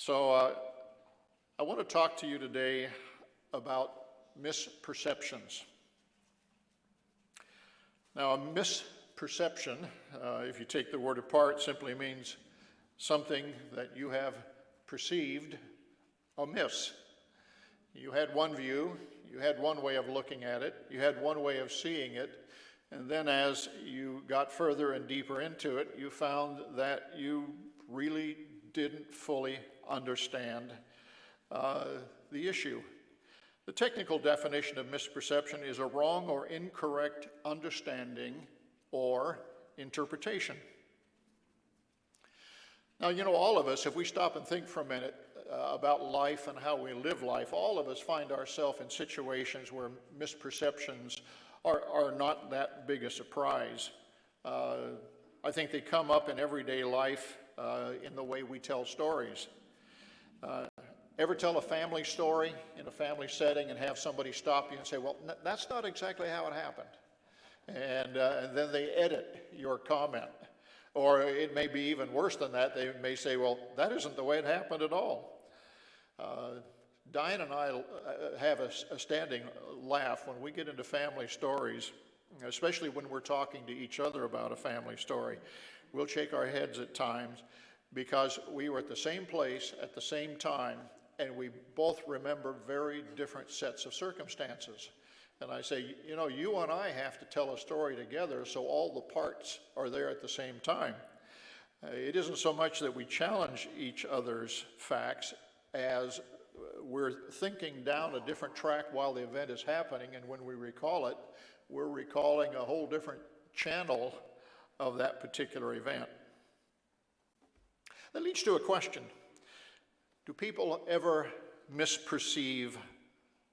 So I want to talk to you today about misperceptions. Now, a misperception, if you take the word apart, simply means something that you have perceived amiss. You had one view, you had one way of looking at it, you had one way of seeing it, and then as you got further and deeper into it, you found that you really didn't fully understand the issue. The technical definition of misperception is a wrong or incorrect understanding or interpretation. Now, all of us, if we stop and think for a minute about life and how we live life, all of us find ourselves in situations where misperceptions are not that big a surprise. I think they come up in everyday life in the way we tell stories. Ever tell a family story in a family setting and have somebody stop you and say, well, that's not exactly how it happened. And then they edit your comment. Or it may be even worse than that. They may say, well, that isn't the way it happened at all. Diane and I have a standing laugh when we get into family stories, especially when we're talking to each other about a family story. We'll shake our heads at times because we were at the same place at the same time, and we both remember very different sets of circumstances. And I say, you and I have to tell a story together so all the parts are there at the same time. It isn't so much that we challenge each other's facts as we're thinking down a different track while the event is happening, and when we recall it, we're recalling a whole different channel of that particular event. That leads to a question. Do people ever misperceive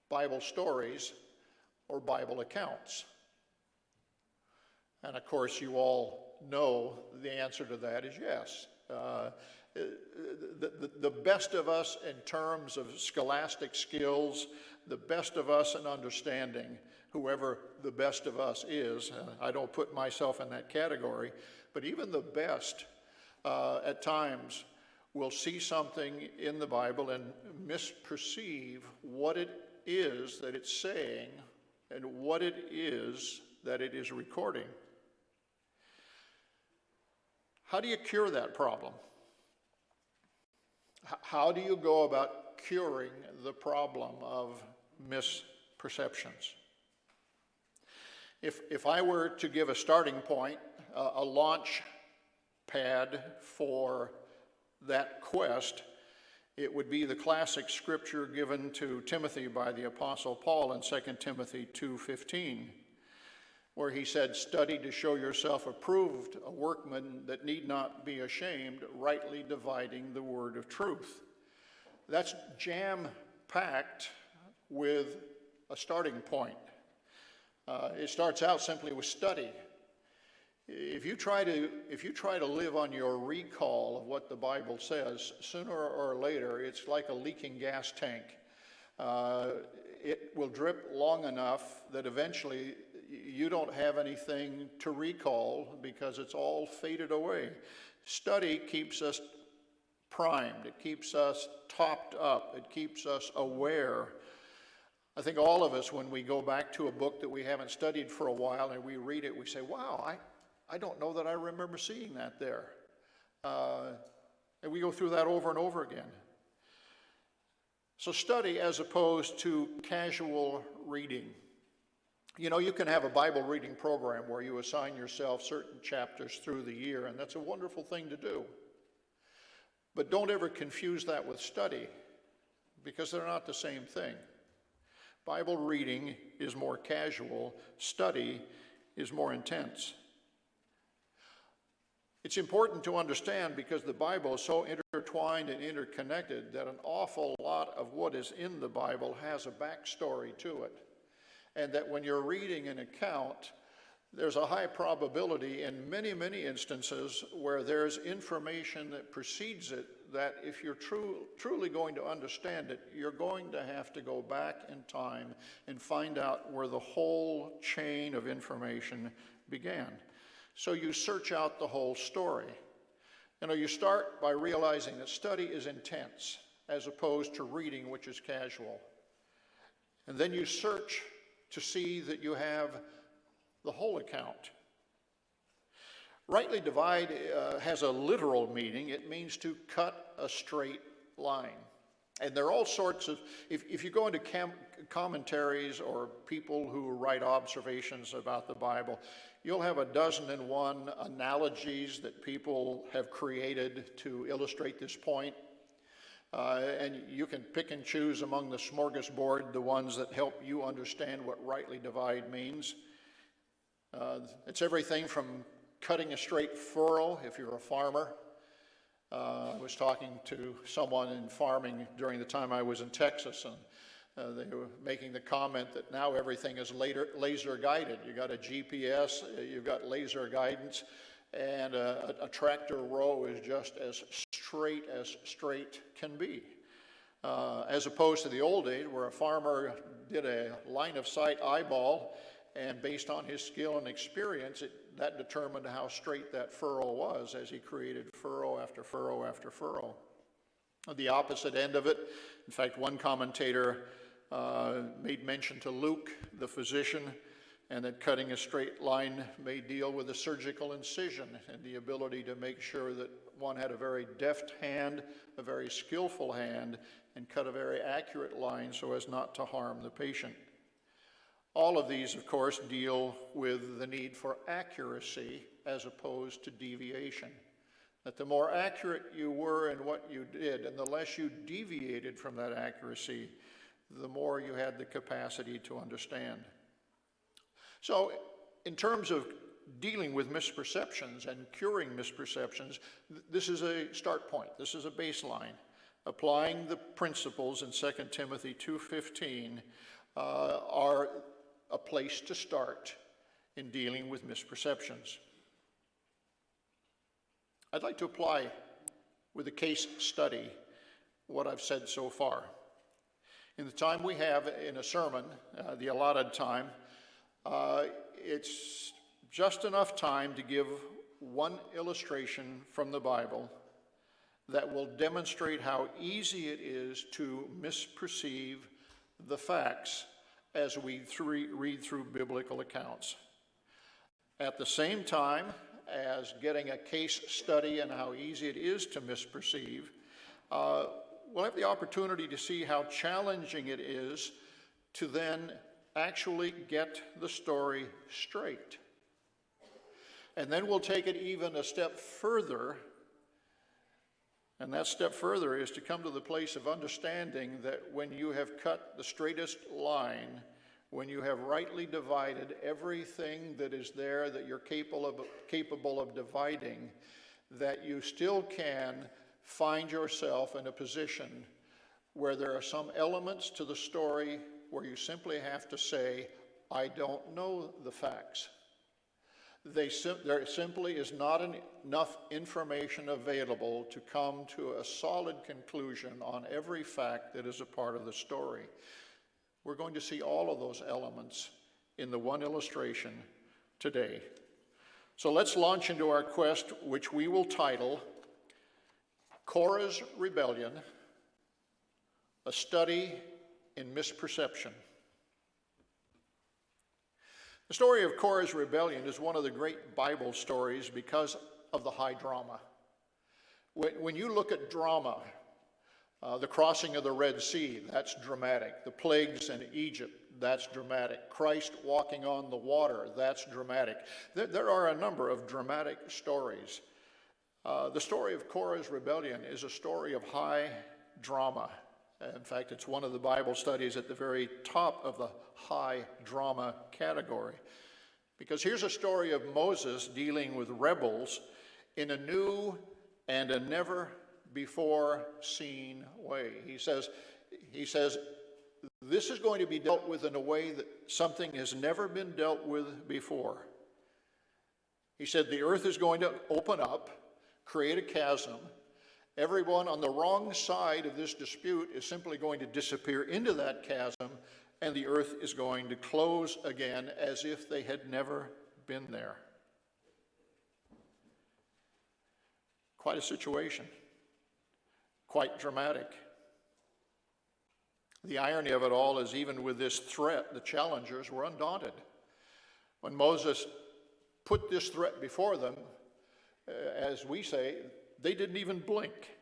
Bible stories or Bible accounts? And of course, you all know the answer to that is yes. The best of us in terms of scholastic skills, the best of us in understanding, whoever the best of us is, I don't put myself in that category, but even the best at times will see something in the Bible and misperceive what it is that it's saying and what it is that it is recording. How do you cure that problem? How do you go about curing the problem of misperceptions? If I were to give a starting point, a launch pad for that quest, it would be the classic scripture given to Timothy by the Apostle Paul in 2 Timothy 2:15, where he said, "Study to show yourself approved, a workman that need not be ashamed, rightly dividing the word of truth." That's jam-packed with a starting point. It starts out simply with study. If you try to live on your recall of what the Bible says, sooner or later, it's like a leaking gas tank. It will drip long enough that eventually you don't have anything to recall because it's all faded away. Study keeps us primed. It keeps us topped up. It keeps us aware. I think all of us, when we go back to a book that we haven't studied for a while and we read it, we say, wow, I don't know that I remember seeing that there. And we go through that over and over again. So study as opposed to casual reading. You can have a Bible reading program where you assign yourself certain chapters through the year, and that's a wonderful thing to do. But don't ever confuse that with study, because they're not the same thing. Bible reading is more casual. Study is more intense. It's important to understand because the Bible is so intertwined and interconnected that an awful lot of what is in the Bible has a backstory to it. And that when you're reading an account, there's a high probability in many, many instances where there's information that precedes it that if you're truly going to understand it, you're going to have to go back in time and find out where the whole chain of information began. So you search out the whole story. You start by realizing that study is intense as opposed to reading, which is casual. And then you search to see that you have the whole account. Rightly divide has a literal meaning. It means to cut a straight line. And there are all sorts of, if you go into commentaries or people who write observations about the Bible, you'll have 1,001 analogies that people have created to illustrate this point. And you can pick and choose among the smorgasbord the ones that help you understand what rightly divide means. It's everything from cutting a straight furrow if you're a farmer. I was talking to someone in farming during the time I was in Texas, and they were making the comment that now everything is laser guided. You got a GPS, you've got laser guidance, and a tractor row is just as straight can be. As opposed to the old days where a farmer did a line of sight eyeball, and based on his skill and experience, that determined how straight that furrow was as he created furrow after furrow after furrow. On the opposite end of it, in fact, one commentator made mention to Luke, the physician, and that cutting a straight line may deal with a surgical incision and the ability to make sure that one had a very deft hand, a very skillful hand, and cut a very accurate line so as not to harm the patient. All of these, of course, deal with the need for accuracy as opposed to deviation. That the more accurate you were in what you did, and the less you deviated from that accuracy, the more you had the capacity to understand. So, in terms of dealing with misperceptions and curing misperceptions, this is a start point. This is a baseline. Applying the principles in 2 Timothy 2:15 are a place to start in dealing with misperceptions. I'd like to apply with a case study what I've said so far. In the time we have in a sermon, the allotted time, it's just enough time to give one illustration from the Bible that will demonstrate how easy it is to misperceive the facts as we read through biblical accounts. At the same time as getting a case study and how easy it is to misperceive, we'll have the opportunity to see how challenging it is to then actually get the story straight. And then we'll take it even a step further, and that step further is to come to the place of understanding that when you have cut the straightest line, when you have rightly divided everything that is there that you're capable of dividing, that you still can find yourself in a position where there are some elements to the story where you simply have to say, I don't know the facts. There simply is not enough information available to come to a solid conclusion on every fact that is a part of the story. We're going to see all of those elements in the one illustration today. So let's launch into our quest, which we will title Korah's Rebellion, a study in misperception. The story of Korah's rebellion is one of the great Bible stories because of the high drama. When you look at drama, the crossing of the Red Sea, that's dramatic. The plagues in Egypt, that's dramatic. Christ walking on the water, that's dramatic. There are a number of dramatic stories. The story of Korah's rebellion is a story of high drama. In fact, it's one of the Bible studies at the very top of the high drama category. Because here's a story of Moses dealing with rebels in a new and a never before seen way. He says, this is going to be dealt with in a way that something has never been dealt with before. He said the earth is going to open up, create a chasm. Everyone on the wrong side of this dispute is simply going to disappear into that chasm, and the earth is going to close again as if they had never been there. quite a situation, quite dramatic. The irony of it all is even with this threat, the challengers were undaunted. When Moses put this threat before them, as we say, they didn't even blink.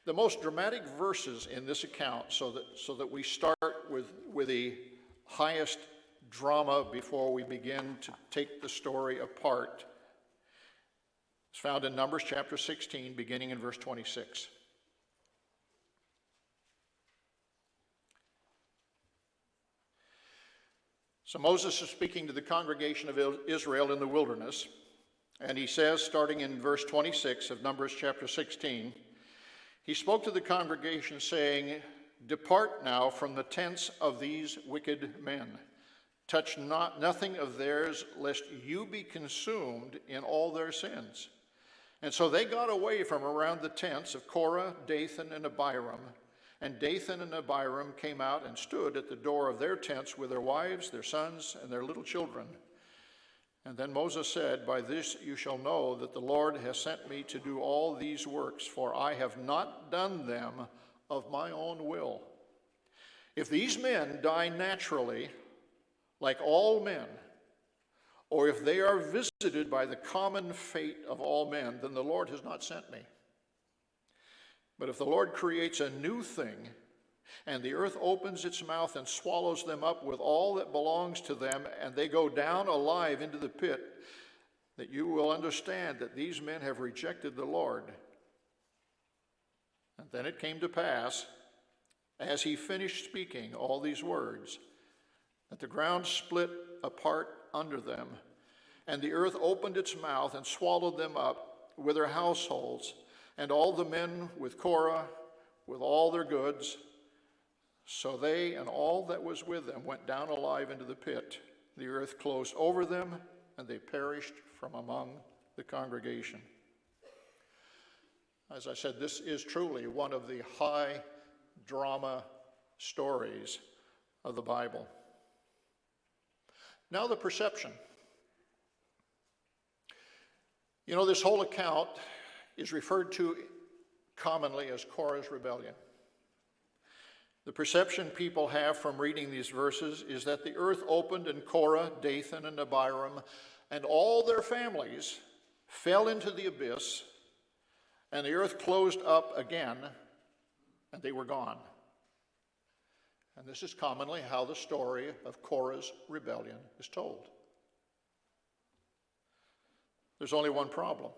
The most dramatic verses in this account, so that we start with the highest drama before we begin to take the story apart, is found in Numbers chapter 16, beginning in verse 26. So Moses is speaking to the congregation of Israel in the wilderness, and he says, starting in verse 26 of Numbers chapter 16, he spoke to the congregation, saying, "Depart now from the tents of these wicked men. Touch nothing of theirs, lest you be consumed in all their sins." And so they got away from around the tents of Korah, Dathan, and Abiram. And Dathan and Abiram came out and stood at the door of their tents with their wives, their sons, and their little children. And then Moses said, "By this you shall know that the Lord has sent me to do all these works, for I have not done them of my own will. If these men die naturally, like all men, or if they are visited by the common fate of all men, then the Lord has not sent me. But if the Lord creates a new thing, and the earth opens its mouth and swallows them up with all that belongs to them, and they go down alive into the pit, that you will understand that these men have rejected the Lord." And then it came to pass, as he finished speaking all these words, that the ground split apart under them, and the earth opened its mouth and swallowed them up with their households, and all the men with Korah, with all their goods. So they and all that was with them went down alive into the pit. The earth closed over them, and they perished from among the congregation. As I said, this is truly one of the high drama stories of the Bible. Now the perception. You know, this whole account is referred to commonly as Korah's rebellion. The perception people have from reading these verses is that the earth opened and Korah, Dathan, and Abiram, and all their families fell into the abyss, and the earth closed up again, and they were gone. And this is commonly how the story of Korah's rebellion is told. There's only one problem.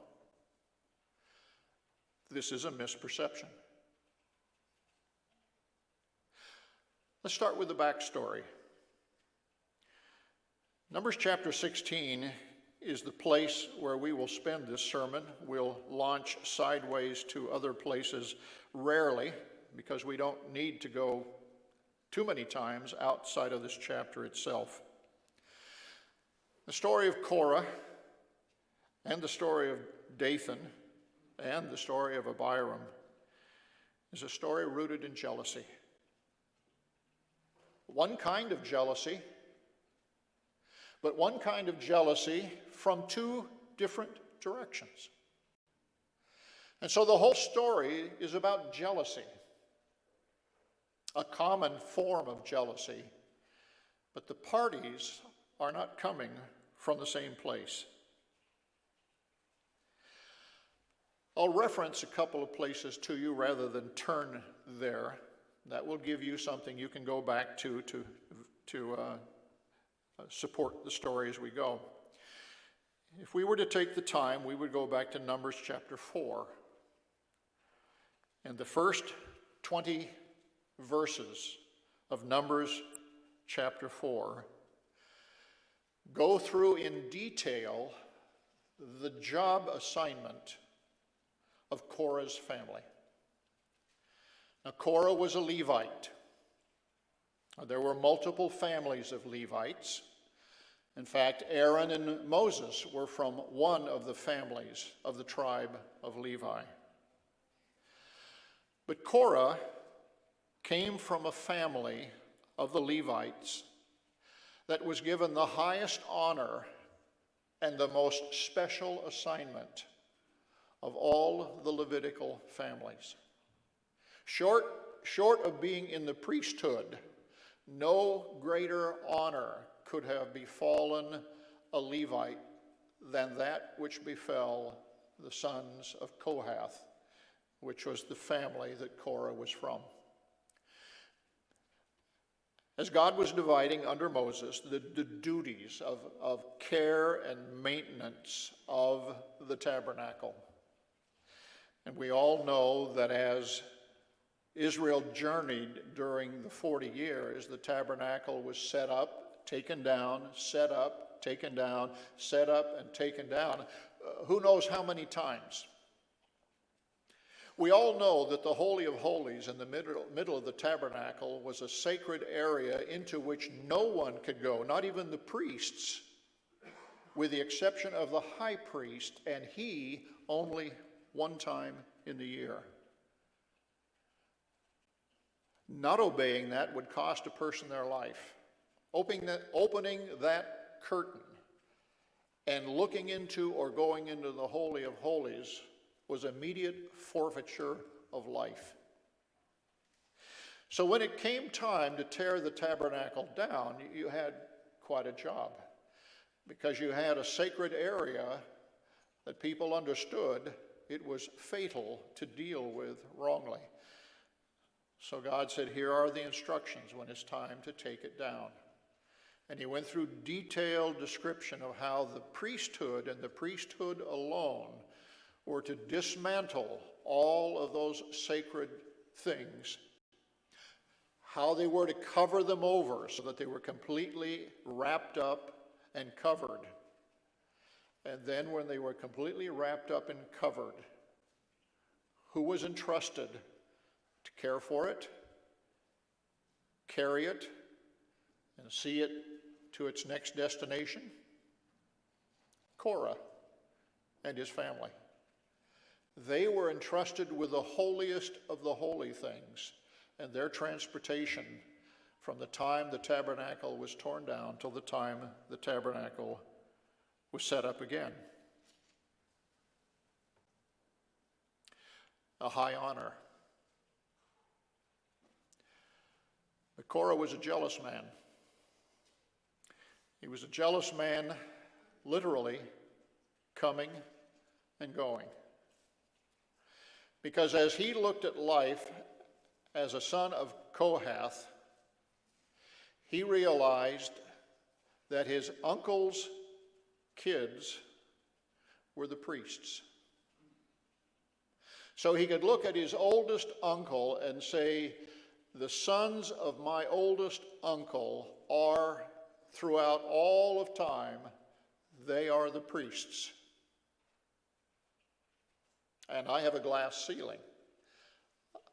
This is a misperception. Let's start with the backstory. Numbers chapter 16 is the place where we will spend this sermon. We'll launch sideways to other places rarely, because we don't need to go too many times outside of this chapter itself. The story of Korah and the story of Dathan and the story of Abiram is a story rooted in jealousy. One kind of jealousy, but one kind of jealousy from two different directions. And so the whole story is about jealousy, a common form of jealousy, but the parties are not coming from the same place. I'll reference a couple of places to you rather than turn there. That will give you something you can go back to support the story as we go. If we were to take the time, we would go back to Numbers chapter 4. And the first 20 verses of Numbers chapter 4 go through in detail the job assignment of Korah's family. Now, Korah was a Levite. There were multiple families of Levites. In fact, Aaron and Moses were from one of the families of the tribe of Levi. But Korah came from a family of the Levites that was given the highest honor and the most special assignment of all the Levitical families. Short of being in the priesthood, no greater honor could have befallen a Levite than that which befell the sons of Kohath, which was the family that Korah was from. As God was dividing under Moses the duties of care and maintenance of the tabernacle, and we all know that as Israel journeyed during the 40 years, the tabernacle was set up, taken down, set up, taken down, set up, and taken down. Who knows how many times? We all know that the Holy of Holies in the middle of the tabernacle was a sacred area into which no one could go, not even the priests, with the exception of the high priest, and he only one time in the year. Not obeying that would cost a person their life. Opening that curtain and looking into or going into the Holy of Holies was immediate forfeiture of life. So when it came time to tear the tabernacle down, you had quite a job, because you had a sacred area that people understood it was fatal to deal with wrongly. So God said, here are the instructions when it's time to take it down. And he went through detailed description of how the priesthood and the priesthood alone were to dismantle all of those sacred things, how they were to cover them over so that they were completely wrapped up and covered. And then when they were completely wrapped up and covered, who was entrusted to care for it, carry it, and see it to its next destination? Korah and his family. They were entrusted with the holiest of the holy things, and their transportation from the time the tabernacle was torn down till the time the tabernacle was set up again. A high honor. But Korah was a jealous man. He was a jealous man, literally coming and going. Because as he looked at life as a son of Kohath, he realized that his uncle's kids were the priests. So he could look at his oldest uncle and say, the sons of my oldest uncle are, throughout all of time, they are the priests. And I have a glass ceiling.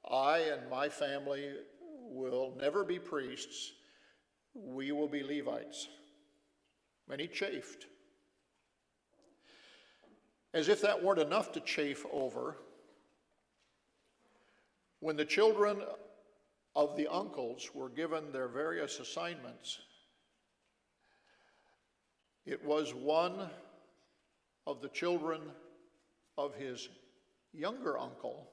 I and my family will never be priests. We will be Levites. And he chafed. As if that weren't enough to chafe over, when the children of the uncles were given their various assignments, it was one of the children of his younger uncle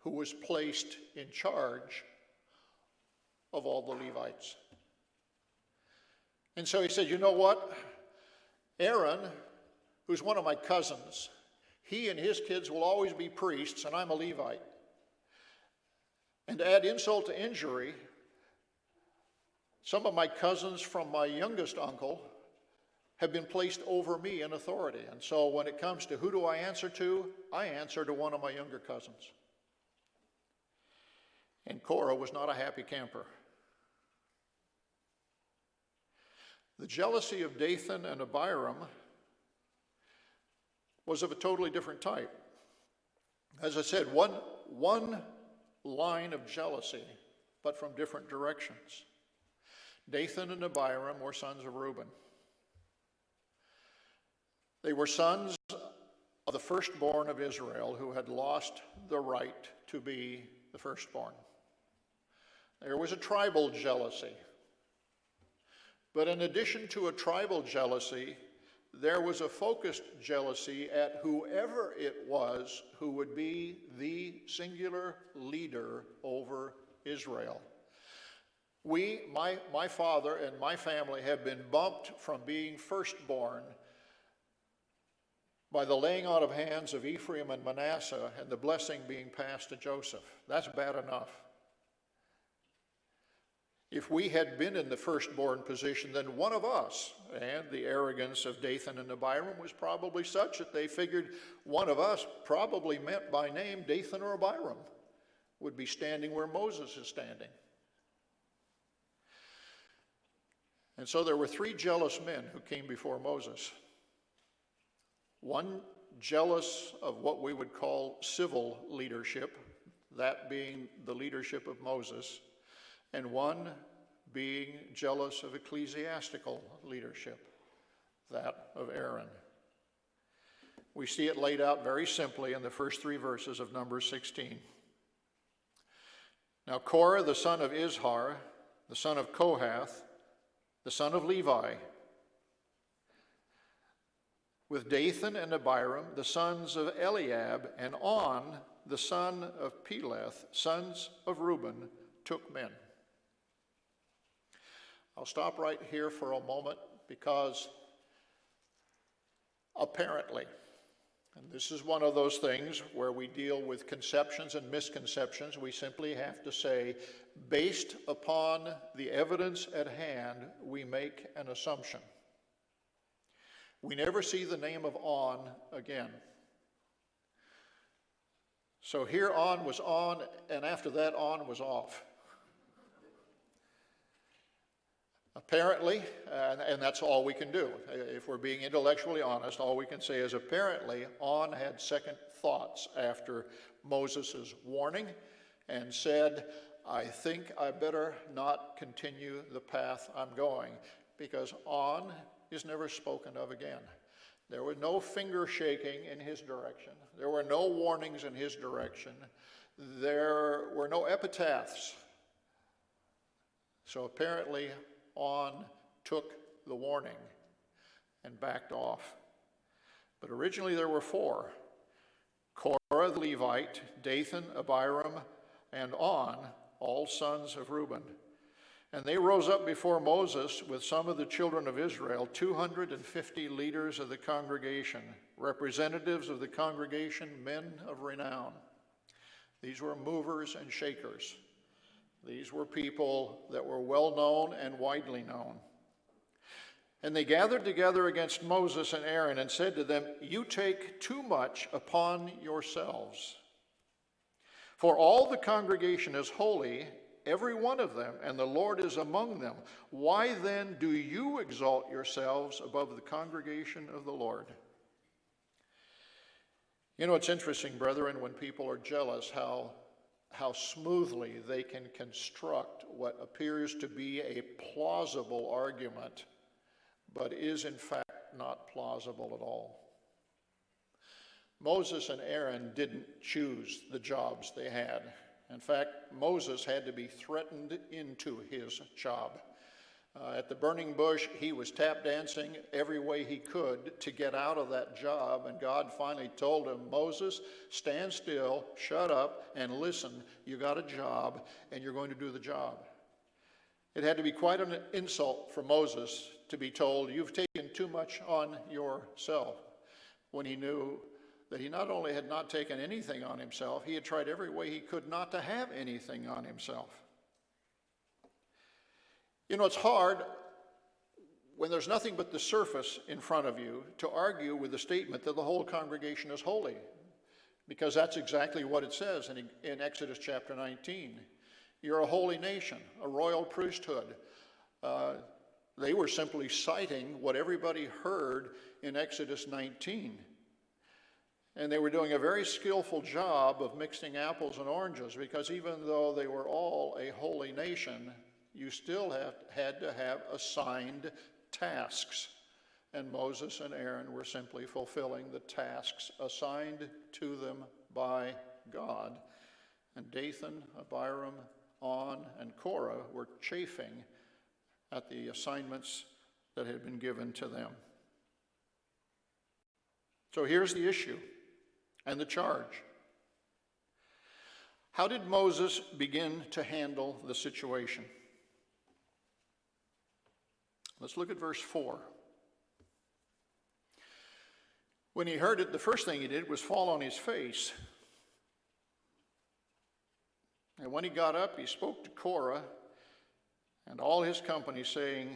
who was placed in charge of all the Levites. And so he said, you know what? Aaron, who's one of my cousins, he and his kids will always be priests, and I'm a Levite. And to add insult to injury, some of my cousins from my youngest uncle have been placed over me in authority. And so when it comes to who do I answer to one of my younger cousins. And Korah was not a happy camper. The jealousy of Dathan and Abiram was of a totally different type. As I said, one line of jealousy, but from different directions. Dathan and Abiram were sons of Reuben. They were sons of the firstborn of Israel who had lost the right to be the firstborn. There was a tribal jealousy. But in addition to a tribal jealousy, there was a focused jealousy at whoever it was who would be the singular leader over Israel. My father and my family have been bumped from being firstborn by the laying on of hands of Ephraim and Manasseh and the blessing being passed to Joseph. That's bad enough. If we had been in the firstborn position, then one of us, and the arrogance of Dathan and Abiram was probably such that they figured one of us, probably meant by name Dathan or Abiram, would be standing where Moses is standing. And so there were 3 jealous men who came before Moses. One jealous of what we would call civil leadership, that being the leadership of Moses, and one being jealous of ecclesiastical leadership, that of Aaron. We see it laid out very simply in the first 3 verses of Numbers 16. Now Korah, the son of Izhar, the son of Kohath, the son of Levi, with Dathan and Abiram, the sons of Eliab, and On, the son of Peleth, sons of Reuben, took men. I'll stop right here for a moment because apparently, and this is one of those things where we deal with conceptions and misconceptions, we simply have to say, based upon the evidence at hand, we make an assumption. We never see the name of On again. So here On was on, and after that On was off. Apparently, and that's all we can do. If we're being intellectually honest, all we can say is apparently On had second thoughts after Moses' warning and said, I think I better not continue the path I'm going, because On is never spoken of again. There was no finger shaking in his direction. There were no warnings in his direction. There were no epitaphs. So apparently On took the warning and backed off. But originally there were 4. Korah the Levite, Dathan, Abiram, and On, all sons of Reuben. And they rose up before Moses with some of the children of Israel, 250 leaders of the congregation, representatives of the congregation, men of renown. These were movers and shakers. These were people that were well known and widely known. And they gathered together against Moses and Aaron and said to them, You take too much upon yourselves. For all the congregation is holy, every one of them, and the Lord is among them. Why then do you exalt yourselves above the congregation of the Lord? You know, it's interesting, brethren, when people are jealous, how smoothly they can construct what appears to be a plausible argument, but is in fact not plausible at all. Moses and Aaron didn't choose the jobs they had. In fact, Moses had to be threatened into his job. At the burning bush, he was tap dancing every way he could to get out of that job, and God finally told him, Moses, stand still, shut up, and listen. You got a job, and you're going to do the job. It had to be quite an insult for Moses to be told, you've taken too much on yourself, when he knew that he not only had not taken anything on himself, he had tried every way he could not to have anything on himself. You know, it's hard when there's nothing but the surface in front of you to argue with the statement that the whole congregation is holy, because that's exactly what it says in Exodus chapter 19. You're a holy nation, a royal priesthood. They were simply citing what everybody heard in Exodus 19. And they were doing a very skillful job of mixing apples and oranges, because even though they were all a holy nation, you still had to have assigned tasks. And Moses and Aaron were simply fulfilling the tasks assigned to them by God. And Dathan, Abiram, On, and Korah were chafing at the assignments that had been given to them. So here's the issue and the charge. How did Moses begin to handle the situation? Let's look at verse 4. When he heard it, the first thing he did was fall on his face. And when he got up, he spoke to Korah and all his company, saying,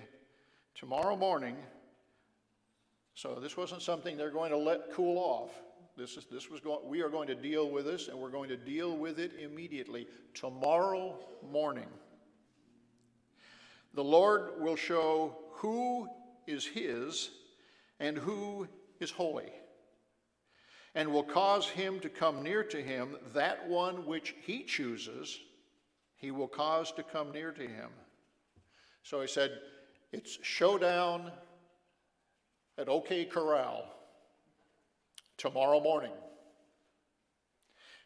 tomorrow morning, so this wasn't something they're going to let cool off. We are going to deal with this, and we're going to deal with it immediately. Tomorrow morning, the Lord will show who is his and who is holy, and will cause him to come near to him. That one which he chooses, he will cause to come near to him. So he said, it's showdown at OK Corral tomorrow morning.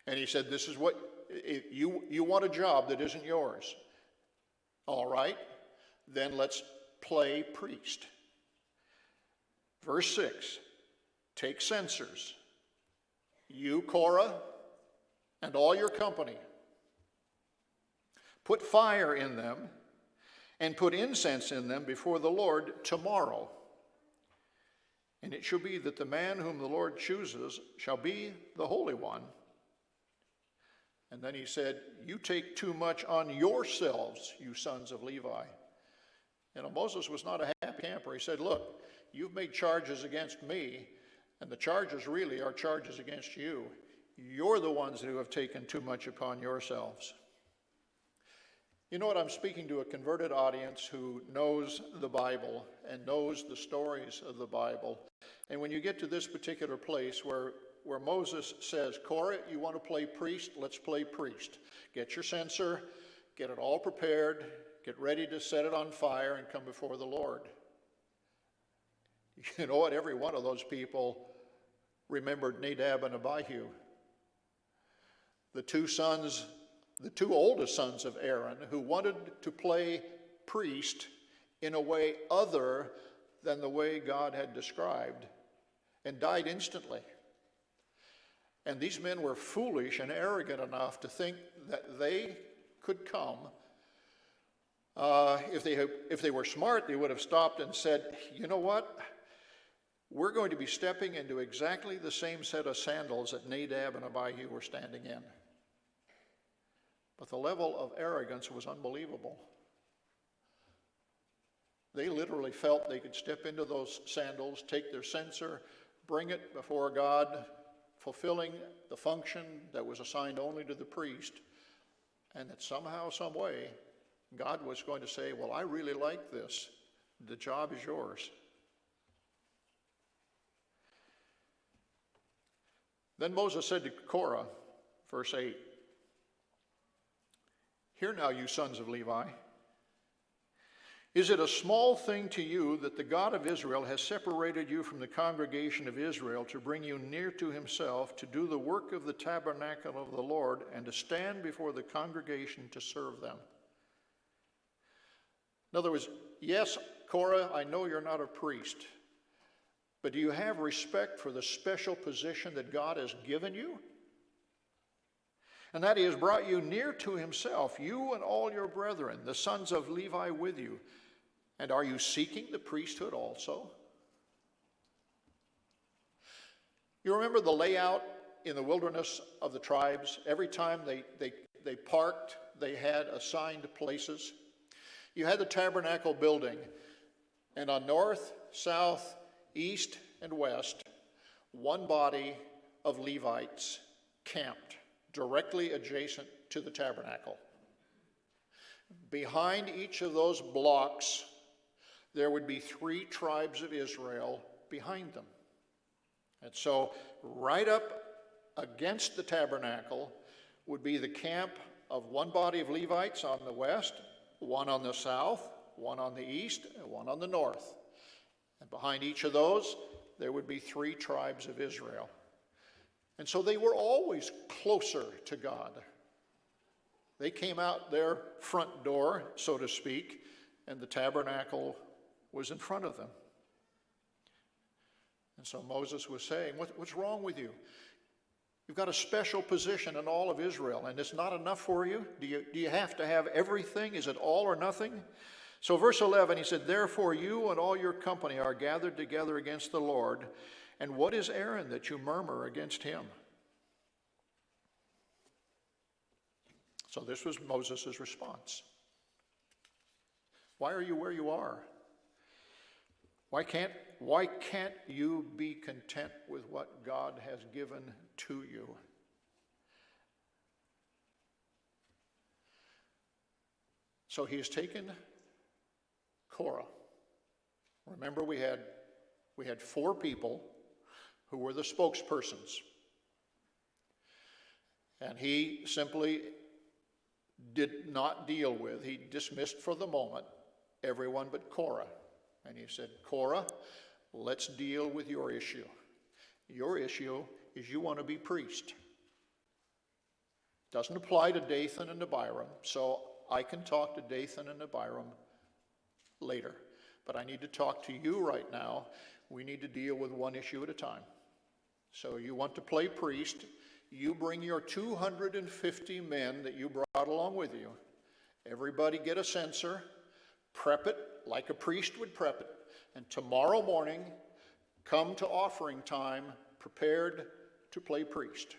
And he said, this is what, if you want a job that isn't yours. All right, then let's play priest. Verse 6, take censers, you, Korah, and all your company. Put fire in them and put incense in them before the Lord tomorrow. And it shall be that the man whom the Lord chooses shall be the Holy One. And then he said, you take too much on yourselves, you sons of Levi. Moses was not a happy camper. He said, look, you've made charges against me, and the charges really are charges against you. You're the ones who have taken too much upon yourselves. You know what? I'm speaking to a converted audience who knows the Bible and knows the stories of the Bible. And when you get to this particular place where Moses says, Korah, you want to play priest? Let's play priest. Get your censer, get it all prepared, get ready to set it on fire and come before the Lord. You know what? Every one of those people remembered Nadab and Abihu, the two oldest sons of Aaron, who wanted to play priest in a way other than the way God had described, and died instantly. And these men were foolish and arrogant enough to think that they could come. If they were smart, they would have stopped and said, you know what? We're going to be stepping into exactly the same set of sandals that Nadab and Abihu were standing in. But the level of arrogance was unbelievable. They literally felt they could step into those sandals, take their censer, bring it before God, fulfilling the function that was assigned only to the priest, and that somehow, some way, God was going to say, well, I really like this. The job is yours. Then Moses said to Korah, verse 8, hear now, you sons of Levi. Is it a small thing to you that the God of Israel has separated you from the congregation of Israel to bring you near to himself, to do the work of the tabernacle of the Lord, and to stand before the congregation to serve them? In other words, yes, Korah, I know you're not a priest, but do you have respect for the special position that God has given you? And that he has brought you near to himself, you and all your brethren, the sons of Levi with you. And are you seeking the priesthood also? You remember the layout in the wilderness of the tribes? Every time they parked, they had assigned places. You had the tabernacle building, and on north, south, east, and west, one body of Levites camped directly adjacent to the tabernacle. Behind each of those blocks, there would be 3 tribes of Israel behind them. And so right up against the tabernacle would be the camp of one body of Levites on the west, one on the south, one on the east, and one on the north. And behind each of those, there would be 3 tribes of Israel. And so they were always closer to God. They came out their front door, so to speak, and the tabernacle was in front of them. And so Moses was saying, what's wrong with you? You've got a special position in all of Israel, and it's not enough for you? Do you have to have everything? Is it all or nothing? So verse 11, he said, therefore you and all your company are gathered together against the Lord, and what is Aaron that you murmur against him? So this was Moses' response. Why are you where you are? Why can't you be content with what God has given to you? So he has taken Korah. Remember, we had 4 people who were the spokespersons. And he simply did not deal with, he dismissed for the moment everyone but Korah. And he said, Korah, let's deal with your issue. Your issue is you want to be priest. Doesn't apply to Dathan and Abiram, so I can talk to Dathan and Abiram later. But I need to talk to you right now. We need to deal with one issue at a time. So you want to play priest. You bring your 250 men that you brought along with you. Everybody get a censer. Prep it like a priest would prep it. And tomorrow morning, come to offering time prepared to play priest.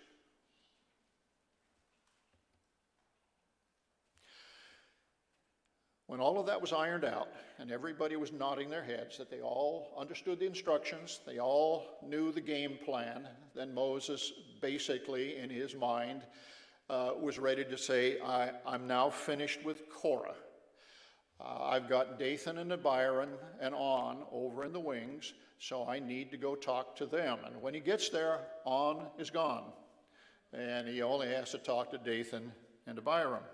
When all of that was ironed out and everybody was nodding their heads, that they all understood the instructions, they all knew the game plan, then Moses basically in his mind was ready to say, I'm now finished with Korah. I've got Dathan and Abiram and On over in the wings, so I need to go talk to them. And when he gets there, On is gone. And he only has to talk to Dathan and Abiram.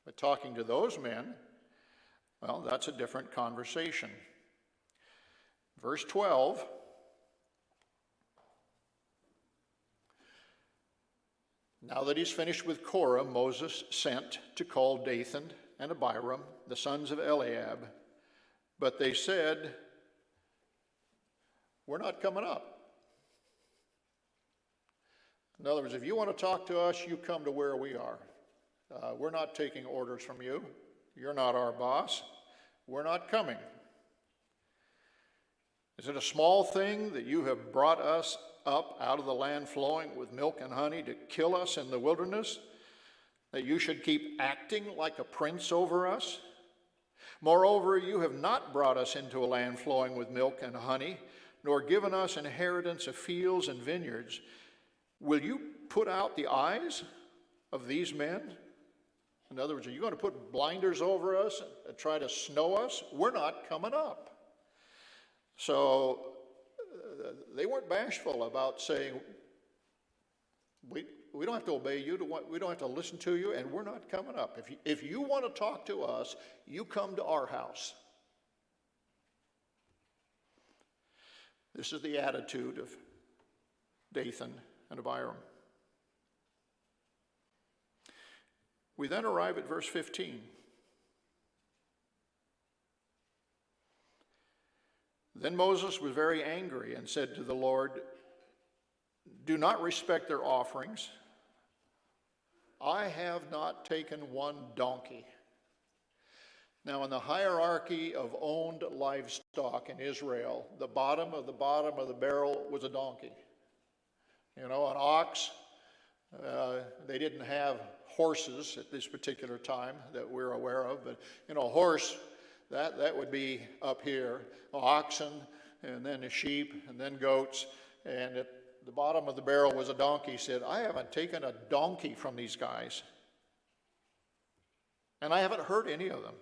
But talking to those men, well, that's a different conversation. Verse 12. Now that he's finished with Korah, Moses sent to call Dathan and Abiram, the sons of Eliab. But they said, we're not coming up. In other words, if you want to talk to us, you come to where we are. We're not taking orders from you. You're not our boss. We're not coming. Is it a small thing that you have brought us up out of the land flowing with milk and honey to kill us in the wilderness? That you should keep acting like a prince over us? Moreover, you have not brought us into a land flowing with milk and honey, nor given us inheritance of fields and vineyards. Will you put out the eyes of these men? In other words, are you going to put blinders over us and try to snow us? We're not coming up. So they weren't bashful about saying, we don't have to obey you, we don't have to listen to you, and we're not coming up. If you want to talk to us, you come to our house. This is the attitude of Dathan and Abiram. We then arrive at verse 15. Then Moses was very angry and said to the Lord, do not respect their offerings. I have not taken one donkey. Now, in the hierarchy of owned livestock in Israel, the bottom of the barrel was a donkey. You know, an ox, they didn't have horses at this particular time that we're aware of, but, you know, a horse, that would be up here. Oxen, and then a sheep, and then goats, and at the bottom of the barrel was a donkey. He said, I haven't taken a donkey from these guys, and I haven't hurt any of them.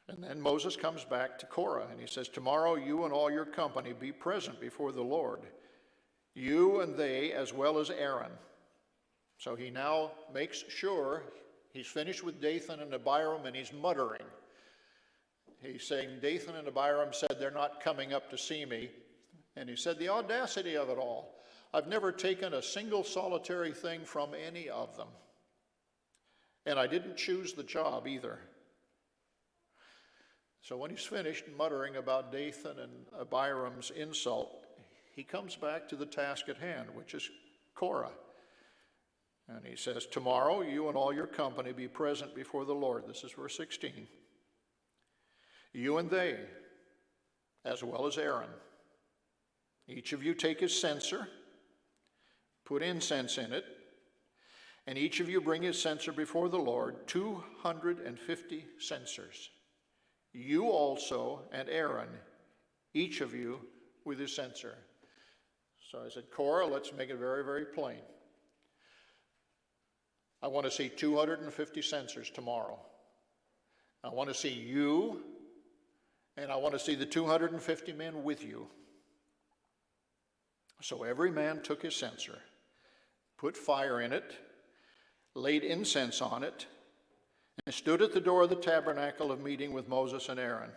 And then Moses comes back to Korah, and he says, tomorrow you and all your company be present before the Lord, you and they as well as Aaron. So he now makes sure he's finished with Dathan and Abiram, and he's muttering. He's saying, Dathan and Abiram said they're not coming up to see me. And he said, the audacity of it all. I've never taken a single solitary thing from any of them. And I didn't choose the job either. So when he's finished muttering about Dathan and Abiram's insult, he comes back to the task at hand, which is Korah. And he says, tomorrow you and all your company be present before the Lord. This is verse 16. You and they, as well as Aaron. Each of you take his censer, put incense in it, and each of you bring his censer before the Lord, 250 censers. You also and Aaron, each of you with his censer. So I said, Korah, let's make it very, very plain. I want to see 250 censers tomorrow. I want to see you, and I want to see the 250 men with you. So every man took his censer, put fire in it, laid incense on it, and stood at the door of the tabernacle of meeting with Moses and Aaron.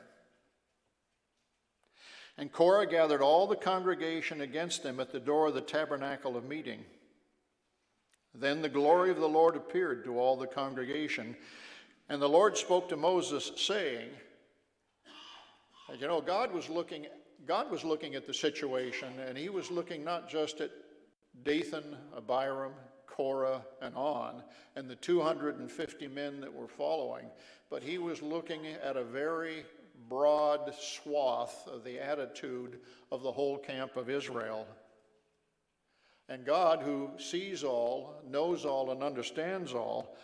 And Korah gathered all the congregation against them at the door of the tabernacle of meeting. Then the glory of the Lord appeared to all the congregation, and the Lord spoke to Moses, saying, God was looking at the situation, and he was looking not just at Dathan, Abiram, Korah, and On, and the 250 men that were following, but he was looking at a very broad swath of the attitude of the whole camp of Israel. And God, who sees all, knows all, and understands all,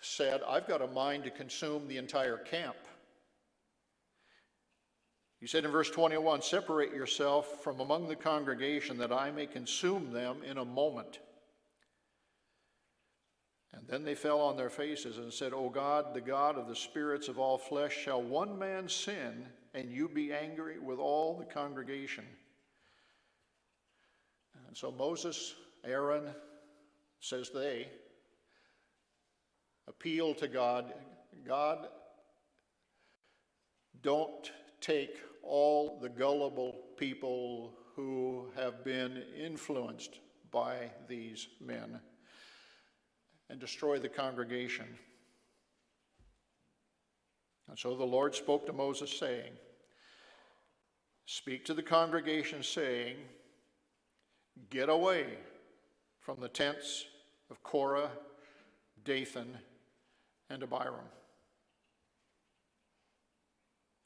said, I've got a mind to consume the entire camp. He said in verse 21, separate yourself from among the congregation that I may consume them in a moment. And then they fell on their faces and said, O God, the God of the spirits of all flesh, shall one man sin and you be angry with all the congregation? And so Moses, Aaron, says they, appeal to God. God, don't take all the gullible people who have been influenced by these men and destroy the congregation. And so the Lord spoke to Moses, saying, speak to the congregation, saying, get away from the tents of Korah, Dathan, and Abiram.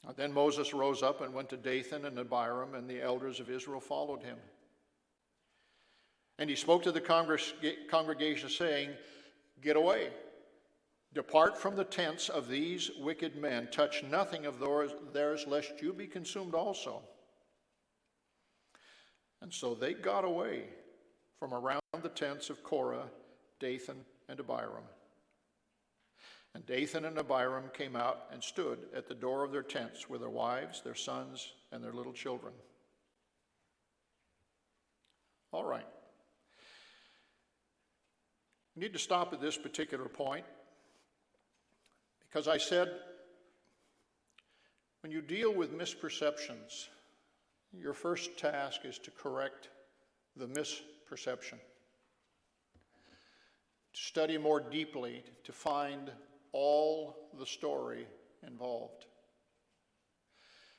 And then Moses rose up and went to Dathan and Abiram, and the elders of Israel followed him. And he spoke to the congregation, saying, get away, depart from the tents of these wicked men, touch nothing of theirs, lest you be consumed also. And so they got away from around the tents of Korah, Dathan, and Abiram. And Dathan and Abiram came out and stood at the door of their tents with their wives, their sons, and their little children. All right. We need to stop at this particular point because I said when you deal with misperceptions, your first task is to correct the misperception. To study more deeply, to find all the story involved.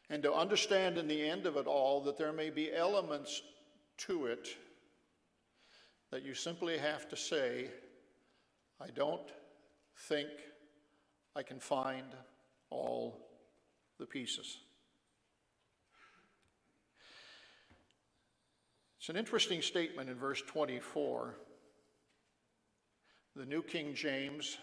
And to understand in the end of it all that there may be elements to it that you simply have to say, I don't think I can find all the pieces. It's an interesting statement in verse 24. The New King James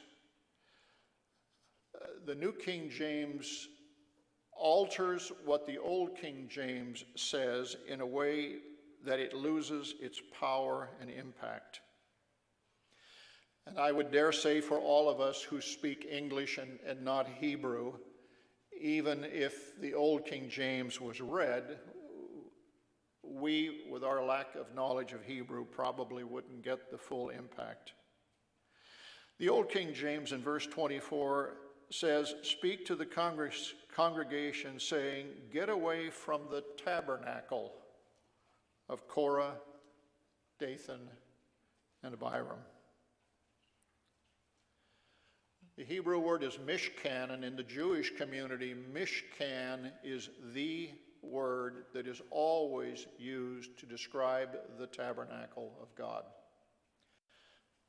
alters what the Old King James says in a way that it loses its power and impact. And I would dare say for all of us who speak English and not Hebrew, even if the Old King James was read, we, with our lack of knowledge of Hebrew, probably wouldn't get the full impact. The Old King James in verse 24 says, speak to the congregation, saying, get away from the tabernacle of Korah, Dathan, and Abiram. The Hebrew word is mishkan, and in the Jewish community, mishkan is the word that is always used to describe the tabernacle of God.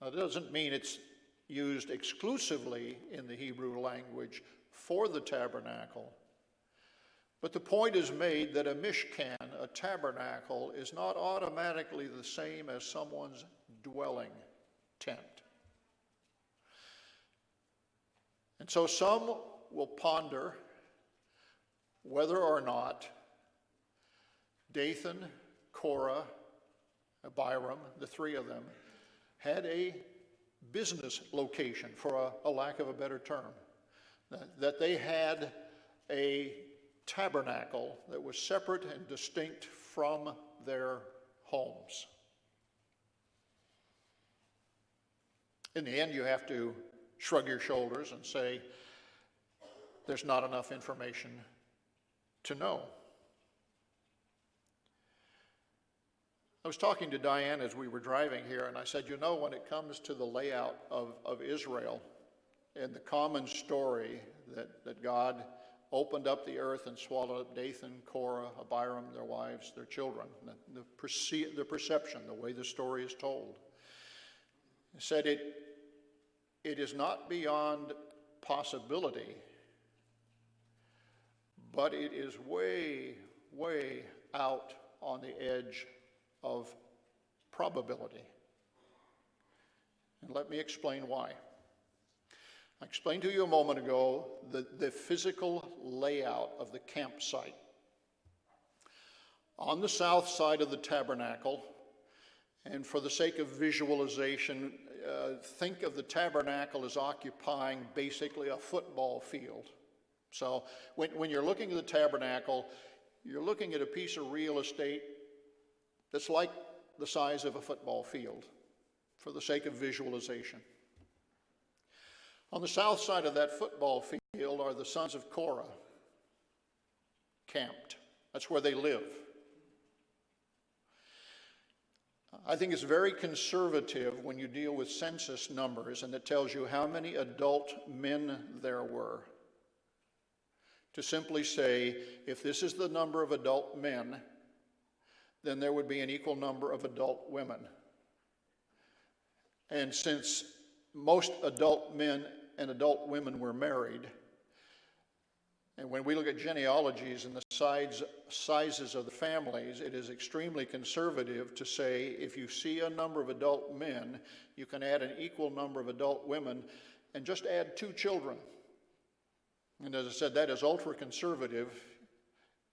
Now, that doesn't mean it's used exclusively in the Hebrew language for the tabernacle, but the point is made that a mishkan, a tabernacle, is not automatically the same as someone's dwelling tent. And so some will ponder whether or not Dathan, Korah, Abiram, the three of them, had a business location, for a lack of a better term. That they had a tabernacle that was separate and distinct from their homes. In the end, you have to shrug your shoulders and say, there's not enough information to know. I was talking to Diane as we were driving here, and I said, you know, when it comes to the layout of Israel and the common story that God opened up the earth and swallowed up Dathan, Korah, Abiram, their wives, their children, the perception, the way the story is told, he said it is not beyond possibility, but it is way, way out on the edge of probability. And let me explain why. I explained to you a moment ago the physical layout of the campsite. On the south side of the tabernacle, and for the sake of visualization, think of the tabernacle as occupying basically a football field. So when you're looking at the tabernacle, you're looking at a piece of real estate that's like the size of a football field, for the sake of visualization. On the south side of that football field are the sons of Korah, camped. That's where they live. I think it's very conservative when you deal with census numbers and it tells you how many adult men there were, to simply say, if this is the number of adult men, then there would be an equal number of adult women. And since most adult men and adult women were married, and when we look at genealogies and the sizes of the families, it is extremely conservative to say if you see a number of adult men, you can add an equal number of adult women and just add 2 children. And as I said, that is ultra conservative.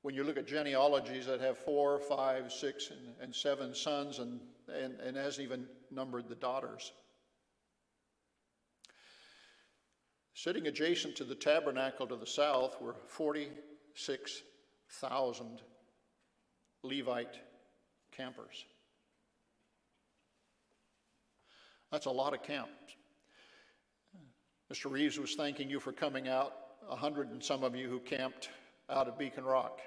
When you look at genealogies that have 4, 5, 6, and 7 sons and hasn't even numbered the daughters. Sitting adjacent to the tabernacle to the south were 46,000 Levite campers. That's a lot of camps. Mr. Reeves was thanking you for coming out, 100 and some of you who camped out of Beacon Rock.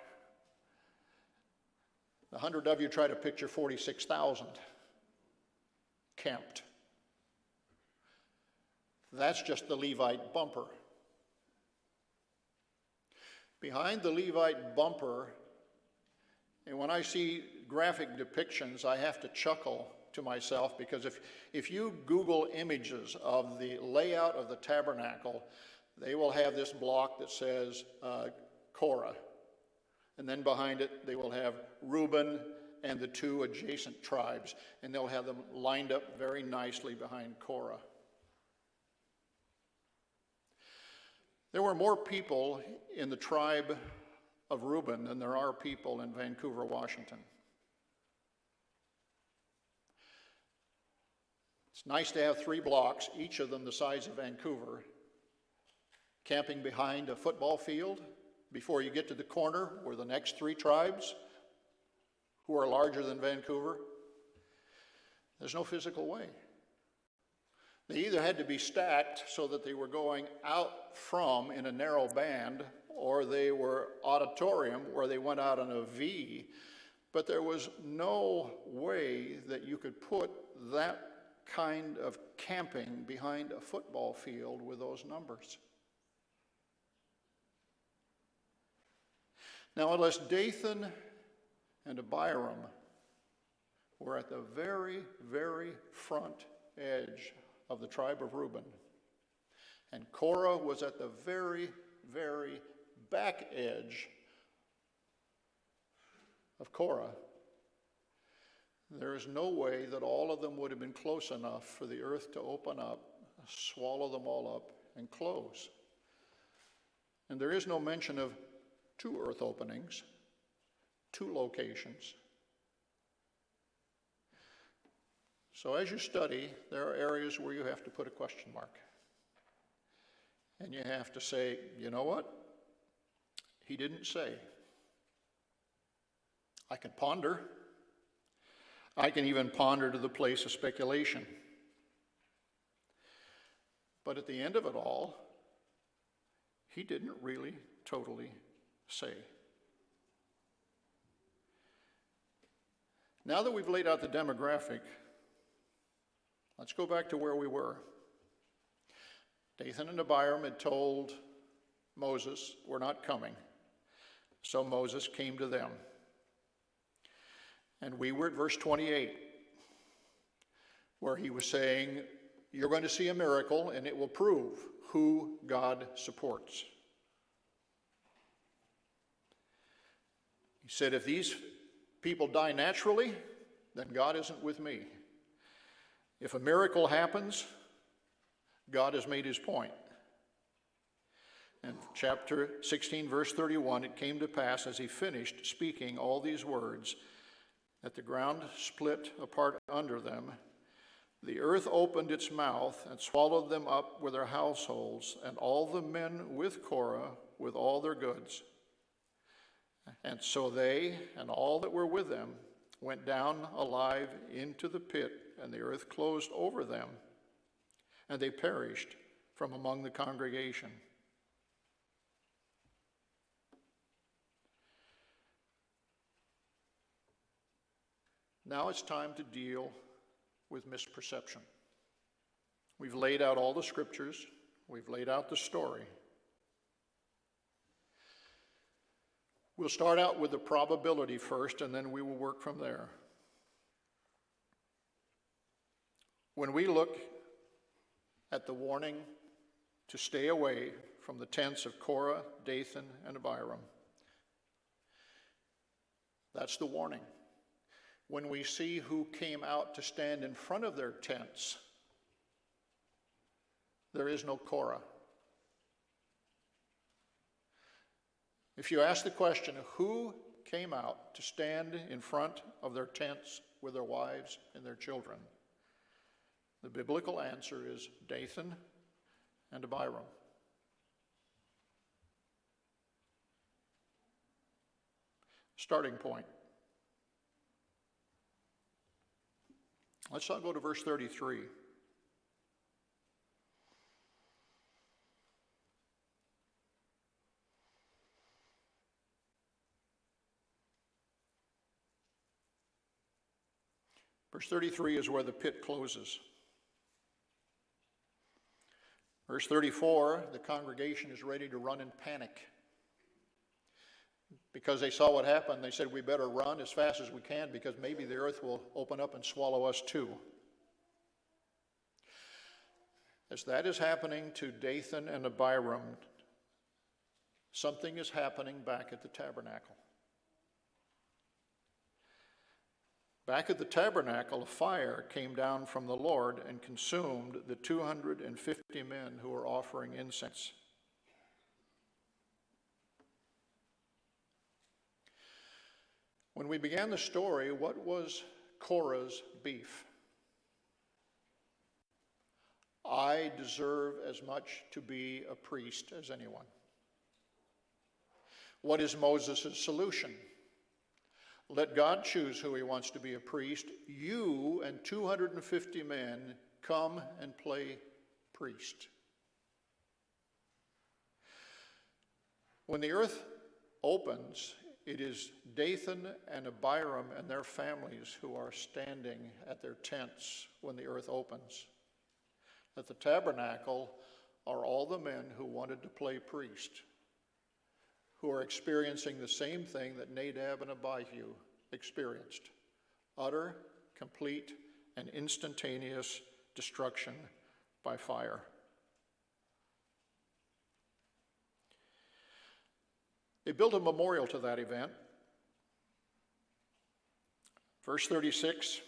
100 of you try to picture 46,000 camped. That's just the Levite bumper. Behind the Levite bumper, and when I see graphic depictions, I have to chuckle to myself, because if you Google images of the layout of the tabernacle, they will have this block that says Korah. And then behind it, they will have Reuben and the 2 adjacent tribes, and they'll have them lined up very nicely behind Korah. There were more people in the tribe of Reuben than there are people in Vancouver, Washington. It's nice to have 3 blocks, each of them the size of Vancouver, camping behind a football field. Before you get to the corner were the next 3 tribes who are larger than Vancouver. There's no physical way. They either had to be stacked so that they were going out from in a narrow band, or they were auditorium where they went out in a V, but there was no way that you could put that kind of camping behind a football field with those numbers. Now, unless Dathan and Abiram were at the very, very front edge of the tribe of Reuben, and Korah was at the very, very back edge of Korah, there is no way that all of them would have been close enough for the earth to open up, swallow them all up, and close. And there is no mention of 2 earth openings, 2 locations. So as you study, there are areas where you have to put a question mark. And you have to say, you know what? He didn't say. I can ponder. I can even ponder to the place of speculation. But at the end of it all, he didn't really totally say. Now that we've laid out the demographic, let's go back to where we were. Dathan and Abiram had told Moses, "We're not coming." So Moses came to them. And we were at verse 28, where he was saying, you're going to see a miracle, and it will prove who God supports. He said, if these people die naturally, then God isn't with me. If a miracle happens, God has made his point. And chapter 16, verse 31, it came to pass as he finished speaking all these words, that the ground split apart under them. The earth opened its mouth and swallowed them up with their households, and all the men with Korah with all their goods. And so they and all that were with them went down alive into the pit, and the earth closed over them, and they perished from among the congregation. Now it's time to deal with misperception. We've laid out all the scriptures. We've laid out the story. We'll start out with the probability first, and then we will work from there. When we look at the warning to stay away from the tents of Korah, Dathan, and Abiram, that's the warning. When we see who came out to stand in front of their tents, there is no Korah. If you ask the question, who came out to stand in front of their tents with their wives and their children, the biblical answer is Dathan and Abiram. Starting point. Let's now go to verse 33. Verse 33 is where the pit closes. Verse 34, the congregation is ready to run in panic. Because they saw what happened, they said, we better run as fast as we can because maybe the earth will open up and swallow us too. As that is happening to Dathan and Abiram, something is happening back at the tabernacle. Back at the tabernacle, a fire came down from the Lord and consumed the 250 men who were offering incense. When we began the story, what was Korah's beef? I deserve as much to be a priest as anyone. What is Moses' solution? Let God choose who he wants to be a priest. You and 250 men come and play priest. When the earth opens, It is Dathan and Abiram and their families who are standing at their tents when the earth opens. At the tabernacle are all the men who wanted to play priest, who are experiencing the same thing that Nadab and Abihu experienced: utter, complete, and instantaneous destruction by fire. They built a memorial to that event. Verse 36,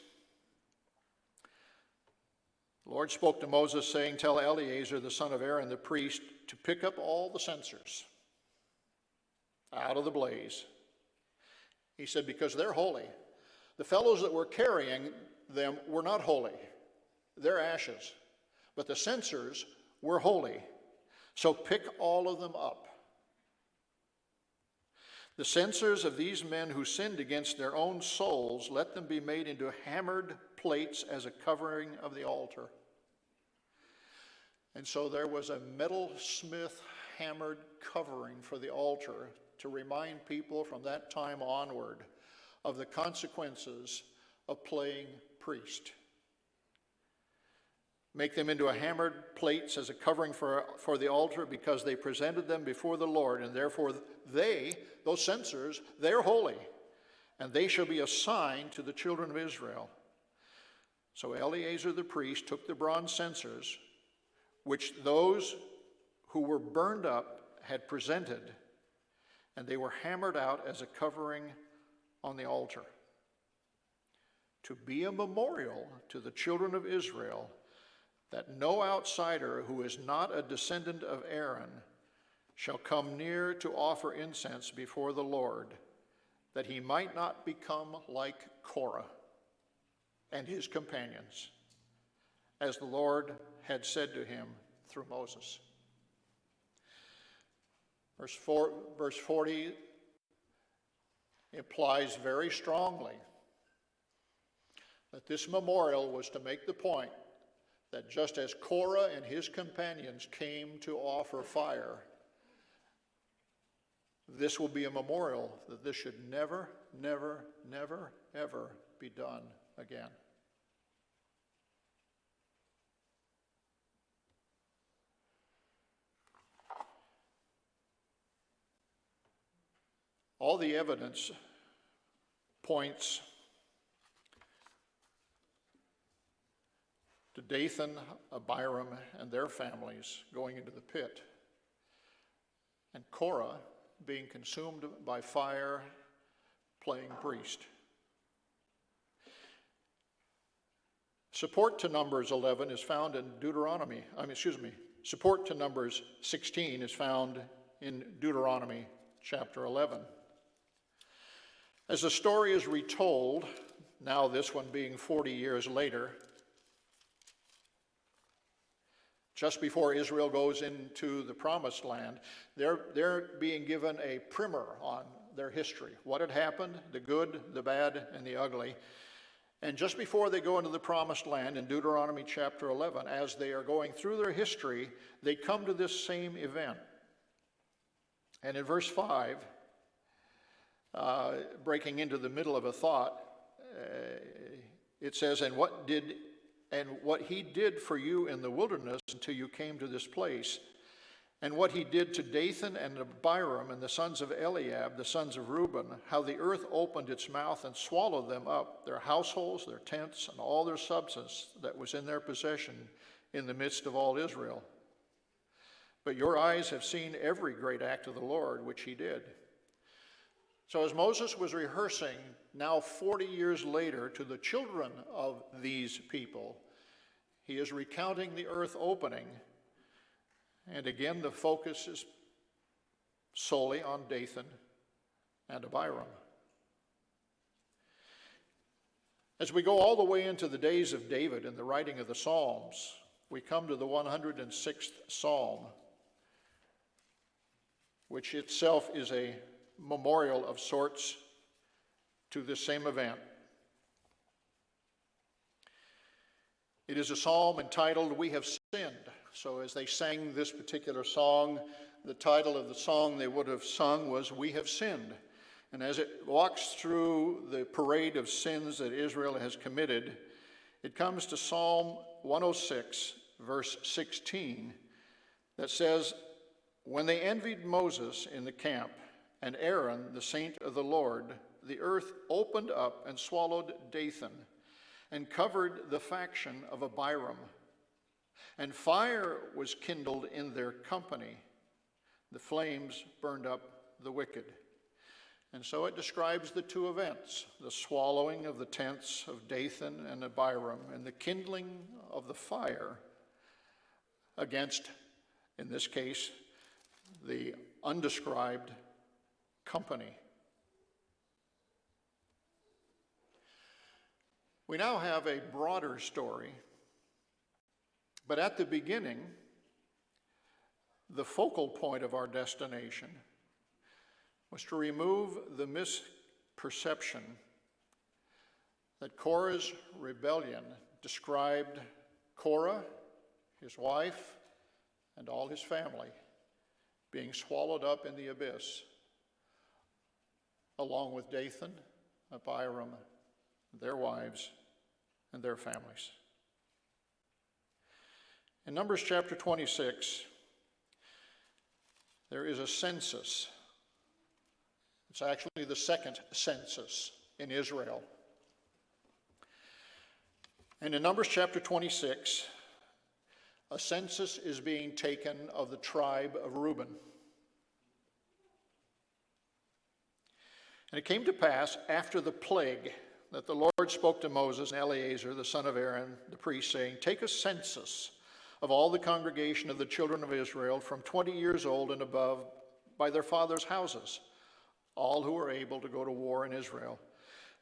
the Lord spoke to Moses, saying, "Tell Eleazar, the son of Aaron, the priest, to pick up all the censers out of the blaze." He said, because they're holy. The fellows that were carrying them were not holy. They're ashes. But the censers were holy. So pick all of them up. The censers of these men who sinned against their own souls, let them be made into hammered plates as a covering of the altar. And so there was a metalsmith hammered covering for the altar to remind people from that time onward of the consequences of playing priest. Make them into a hammered plates as a covering for the altar, because they presented them before the Lord, and therefore those censers, they're holy, and they shall be a sign to the children of Israel. So Eleazar the priest took the bronze censers, which those who were burned up had presented, and they were hammered out as a covering on the altar, to be a memorial to the children of Israel, that no outsider who is not a descendant of Aaron shall come near to offer incense before the Lord, that he might not become like Korah and his companions, as the Lord had said to him through Moses. Verse 40 implies very strongly that this memorial was to make the point that just as Korah and his companions came to offer fire, this will be a memorial that this should never, never, never, ever be done again. All the evidence points to Dathan, Abiram, and their families going into the pit, and Korah being consumed by fire, playing priest. Support to Numbers 11 is found in support to Numbers 16 is found in Deuteronomy chapter 11. As the story is retold, now this one being 40 years later, just before Israel goes into the promised land, they're being given a primer on their history. What had happened, the good, the bad, and the ugly. And just before they go into the promised land in Deuteronomy chapter 11, as they are going through their history, they come to this same event. And in verse 5, breaking into the middle of a thought, it says, and what he did for you in the wilderness until you came to this place, and what he did to Dathan and Abiram and the sons of Eliab, the sons of Reuben, how the earth opened its mouth and swallowed them up, their households, their tents, and all their substance that was in their possession in the midst of all Israel. But your eyes have seen every great act of the Lord, which he did. So as Moses was rehearsing, now 40 years later, to the children of these people, he is recounting the earth opening. And again, the focus is solely on Dathan and Abiram. As we go all the way into the days of David and the writing of the Psalms, we come to the 106th Psalm, which itself is a memorial of sorts to this same event. It is a psalm entitled, "We Have Sinned." So as they sang this particular song, the title of the song they would have sung was, "We Have Sinned." And as it walks through the parade of sins that Israel has committed, it comes to Psalm 106, verse 16, that says, "When they envied Moses in the camp, and Aaron, the saint of the Lord, the earth opened up and swallowed Dathan, and covered the faction of Abiram. And fire was kindled in their company. The flames burned up the wicked." And so it describes the two events, the swallowing of the tents of Dathan and Abiram, and the kindling of the fire against, in this case, the undescribed company. We now have a broader story, but at the beginning, the focal point of our destination was to remove the misperception that Korah's rebellion described Korah, his wife, and all his family being swallowed up in the abyss, along with Dathan, Abiram, their wives, and their families. In Numbers chapter 26, there is a census. It's actually the second census in Israel. And in Numbers chapter 26, a census is being taken of the tribe of Reuben. And it came to pass after the plague that the Lord spoke to Moses and Eleazar, the son of Aaron, the priest, saying, "Take a census of all the congregation of the children of Israel from 20 years old and above by their fathers' houses, all who are able to go to war in Israel."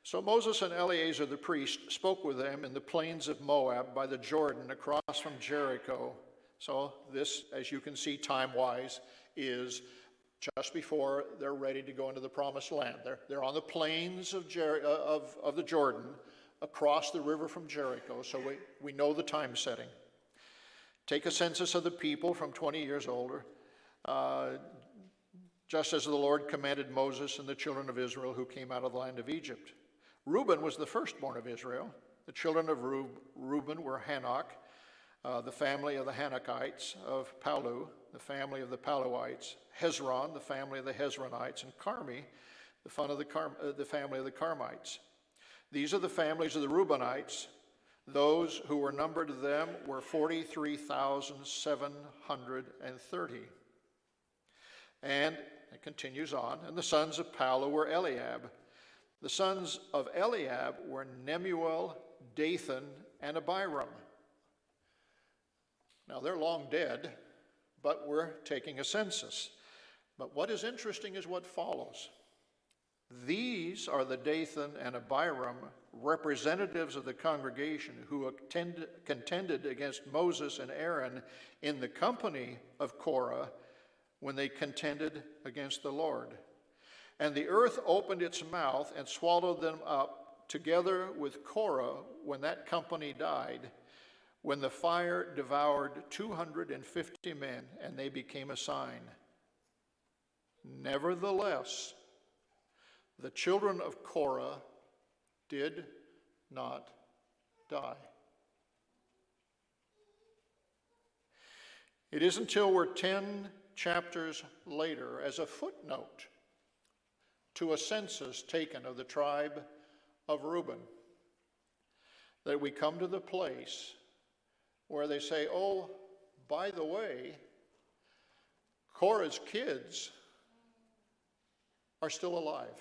So Moses and Eleazar the priest spoke with them in the plains of Moab by the Jordan across from Jericho. So this, as you can see time-wise, is just before they're ready to go into the promised land. They're on the plains of the Jordan across the river from Jericho, so we know the time setting. Take a census of the people from 20 years older, just as the Lord commanded Moses and the children of Israel who came out of the land of Egypt. Reuben was the firstborn of Israel. The children of Reuben were Hanok, the family of the Hanokites, of Palu, the family of the Paluites, Hezron, the family of the Hezronites, and Carmi, the family of the Carmites. These are the families of the Reubenites. Those who were numbered to them were 43,730. And it continues on, and the sons of Palu were Eliab. The sons of Eliab were Nemuel, Dathan, and Abiram. Now they're long dead, but we're taking a census. But what is interesting is what follows. These are the Dathan and Abiram, representatives of the congregation, who contended against Moses and Aaron in the company of Korah when they contended against the Lord. And the earth opened its mouth and swallowed them up together with Korah when that company died, when the fire devoured 250 men, and they became a sign. Nevertheless, the children of Korah did not die. It is until we're 10 chapters later, as a footnote to a census taken of the tribe of Reuben, that we come to the place where they say, oh, by the way, Korah's kids are still alive.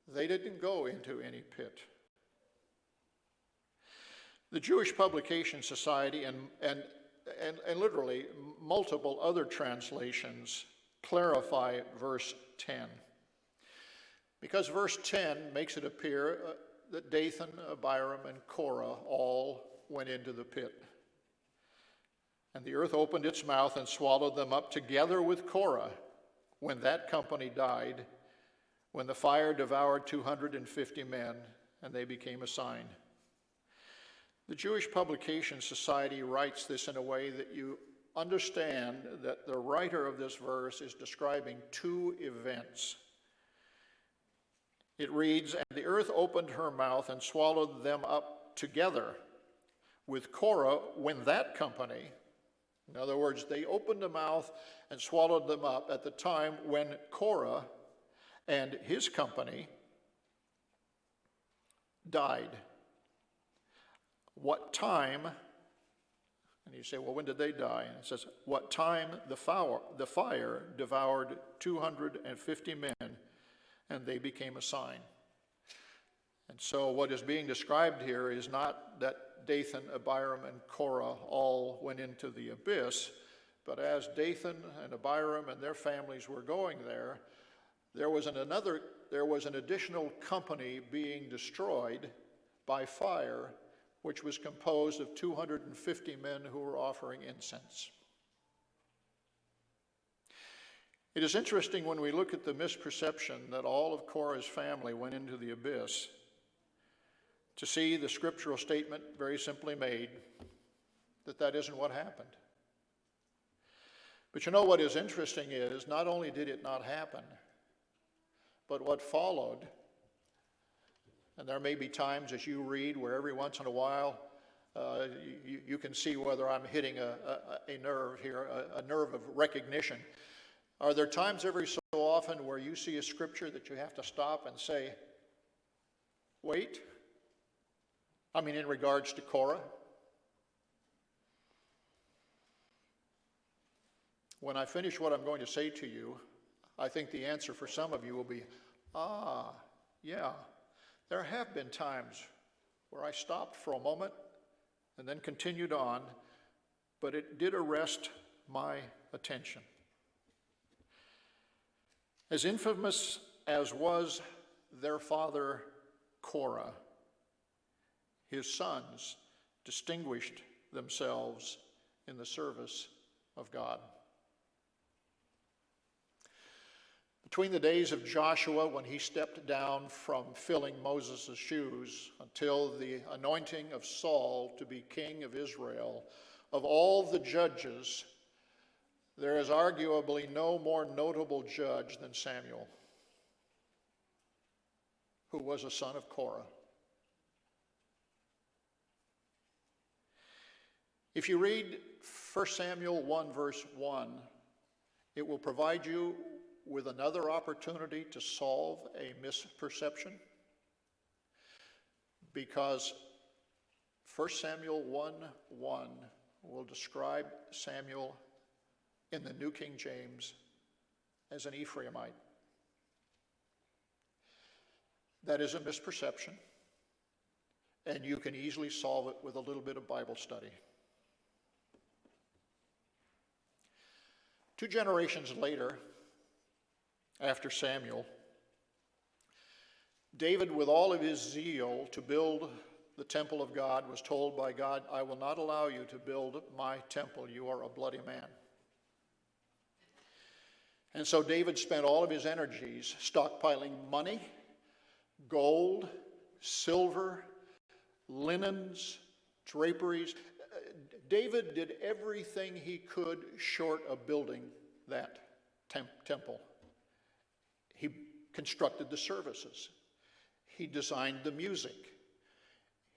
They didn't go into any pit. The Jewish Publication Society and literally multiple other translations clarify verse 10. Because verse 10 makes it appear that Dathan, Abiram, and Korah all went into the pit. And the earth opened its mouth and swallowed them up together with Korah when that company died, when the fire devoured 250 men, and they became a sign. The Jewish Publication Society writes this in a way that you understand that the writer of this verse is describing two events. It reads, "And the earth opened her mouth and swallowed them up together with Korah when that company," in other words, they opened the mouth and swallowed them up at the time when Korah and his company died. What time, and you say, well, when did they die? And it says, what time the fire devoured 250 men, and they became a sign. And so what is being described here is not that Dathan, Abiram, and Korah all went into the abyss, but as Dathan and Abiram and their families were going there, there was an additional company being destroyed by fire, which was composed of 250 men who were offering incense. It is interesting when we look at the misperception that all of Korah's family went into the abyss to see the scriptural statement very simply made that that isn't what happened. But you know what is interesting is not only did it not happen, but what followed, and there may be times as you read where every once in a while you can see whether I'm hitting a nerve here, a nerve of recognition. Are there times every so often where you see a scripture that you have to stop and say, wait? I mean, in regards to Korah? When I finish what I'm going to say to you, I think the answer for some of you will be, yeah. There have been times where I stopped for a moment and then continued on, but it did arrest my attention. As infamous as was their father Korah, his sons distinguished themselves in the service of God. Between the days of Joshua, when he stepped down from filling Moses' shoes, until the anointing of Saul to be king of Israel, of all the judges, there is arguably no more notable judge than Samuel, who was a son of Korah. If you read 1 Samuel 1, verse 1, it will provide you with another opportunity to solve a misperception, because 1 Samuel 1:1 will describe Samuel in the New King James as an Ephraimite. That is a misperception, and you can easily solve it with a little bit of Bible study. 2 generations later, after Samuel, David, with all of his zeal to build the temple of God, was told by God, I will not allow you to build my temple. You are a bloody man. And so David spent all of his energies stockpiling money, gold, silver, linens, draperies. David did everything he could short of building that temple. He constructed the services. He designed the music.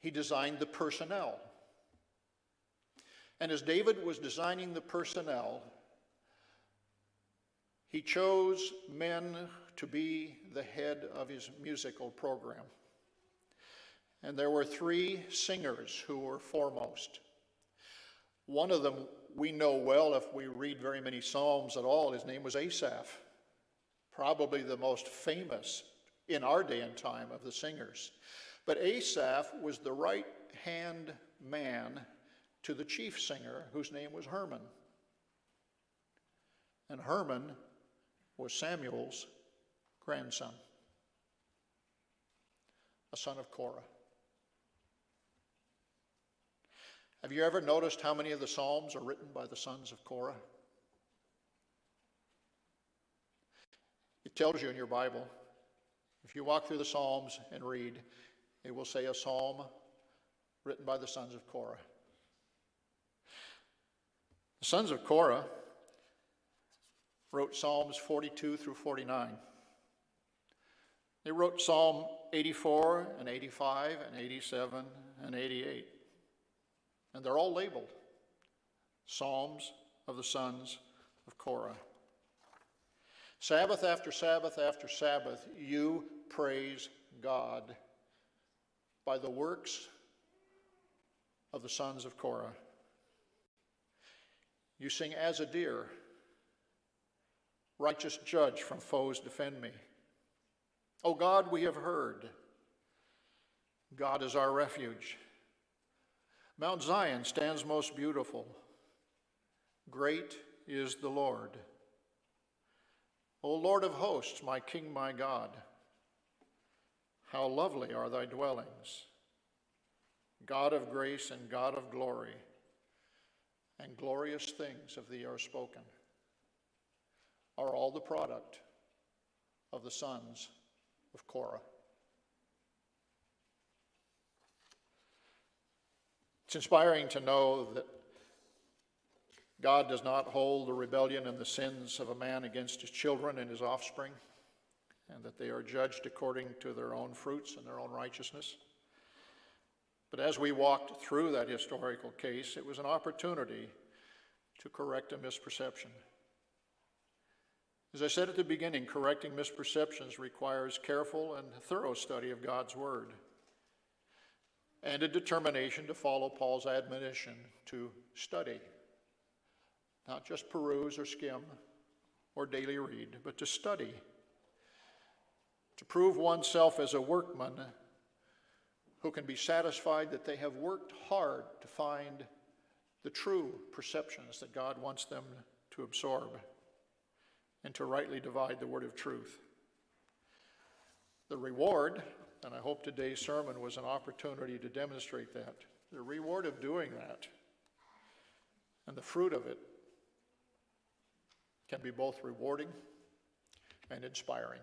He designed the personnel. And as David was designing the personnel, he chose men to be the head of his musical program. And there were 3 singers who were foremost. One of them we know well if we read very many Psalms at all. His name was Asaph, probably the most famous in our day and time of the singers. But Asaph was the right-hand man to the chief singer, whose name was Herman. And Herman was Samuel's grandson, a son of Korah. Have you ever noticed how many of the Psalms are written by the sons of Korah? It tells you in your Bible. If you walk through the Psalms and read, it will say a psalm written by the sons of Korah. The The sons of Korah wrote Psalms 42 through 49. They wrote Psalm 84 and 85 and 87 and 88. And they're all labeled Psalms of the sons of Korah. Sabbath after Sabbath after Sabbath, you praise God by the works of the sons of Korah. You sing, as a deer, righteous judge from foes defend me. O God, we have heard. God is our refuge. Mount Zion stands most beautiful. Great is the Lord. O Lord of hosts, my King, my God, how lovely are thy dwellings. God of grace and God of glory, and glorious things of thee are spoken, are all the product of the sons of Korah. It's inspiring to know that God does not hold the rebellion and the sins of a man against his children and his offspring, and that they are judged according to their own fruits and their own righteousness. But as we walked through that historical case, it was an opportunity to correct a misperception. As I said at the beginning, correcting misperceptions requires careful and thorough study of God's Word and a determination to follow Paul's admonition to study. Not just peruse or skim or daily read, but to study. To prove oneself as a workman who can be satisfied that they have worked hard to find the true perceptions that God wants them to absorb and to rightly divide the word of truth. The reward, and I hope today's sermon was an opportunity to demonstrate that, the reward of doing that and the fruit of it can be both rewarding and inspiring.